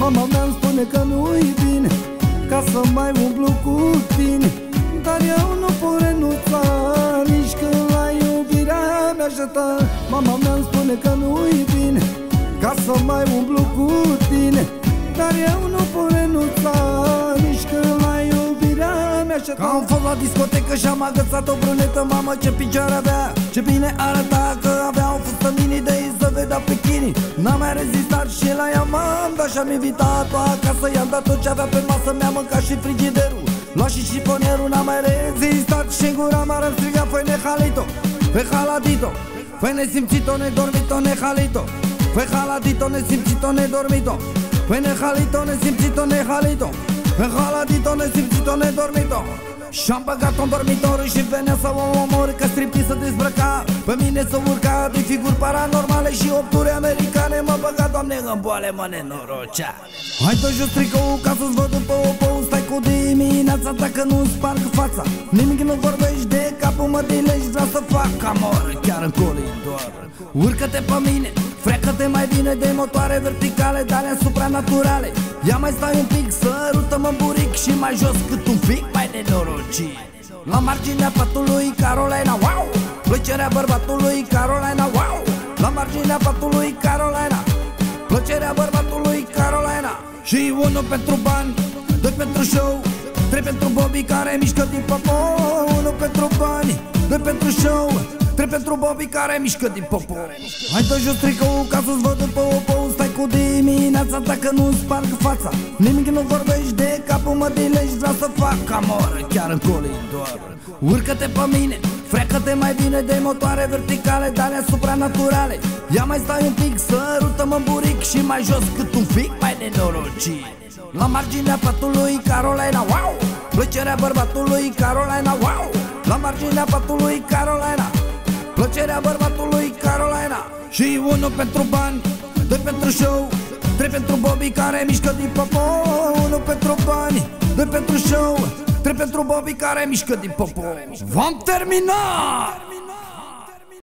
Mama mea-mi spune că nu-i bine ca să mai umblu cu tine, dar eu nu pot renunța nici când la iubirea mea ajută. Mama mea-mi spune că nu-i bine ca să mai umblu cu tine, dar eu nu pot renunța nici când la iubirea mea ajută. Că am fost la discotecă și am agățat o brunetă, mamă ce picioare avea, ce bine arăta, că avea o fustă mini de ei să vedea bikini. N-am mai rezistat și la ea m-am dat și am invitat-o acasă, i-am dat tot ce avea pe masă, mi-a mâncat și frigiderul, lua și șifonierul. N-am mai rezistat și în gura mare am strigat: făi nehalito, făi haladito, făi nesimțito, nedormito, nehalito, făi haladito, nesimțito, nedormito, făi nehalito, nesimțito, nehalito, făi haladito, nesimțito, nedormito. Și-am băgat-o în dormitor și venea să o omor, că striptease să dezbrăca, pe mine să urca de figuri paranormale și opturi americane. Mă băga, Doamne, în boale, mă nenorocea. Hai dă jos tricou ca să-ți văd după o pou, stai cu dimineața dacă nu-ți sparg fața. Nimic nu vorbești de capul mă dilești, vreau să fac amor chiar în coridor. Urcă-te pe mine, freacă-te mai bine de motoare verticale, de-alea supranaturale. Ia mai stai un pic, sărută-mă în buric și mai jos cât un pic mai nenorocit. La marginea patului Carolina, wow! Plăcerea bărbatului Carolina, wow! La marginea patului Carolina, plăcerea bărbatului Carolina. Și unul pentru bani, doi pentru show, trei pentru Bobby care mișcă din popo. Unul pentru bani, doi pentru show, trei pentru Bobby care mișcă din popo. Hai dă jos tricou ca să-ți văd după o pou, stai cu dimineața dacă nu-ți sparg fața. Nimic nu vorbești de capul mă dilești, vreau să fac amor chiar în coridor. Urcă-te pe mine, freacă-te mai bine de motoare verticale, de-alea supranaturale. Ia mai stai un pic, sărută-mă în buric și mai jos cât un pic mai nenorocit. La marginea patului Carolina, wow! Plăcerea bărbatului Carolina, wow! La marginea patului Carolina, plăcerea bărbatului Carolina. Și unul pentru bani, doi pentru show, trei pentru Bobby care mișcă din popo. Unul pentru bani, doi pentru show, trei pentru Bobby care mișcă din popo. V-am terminat!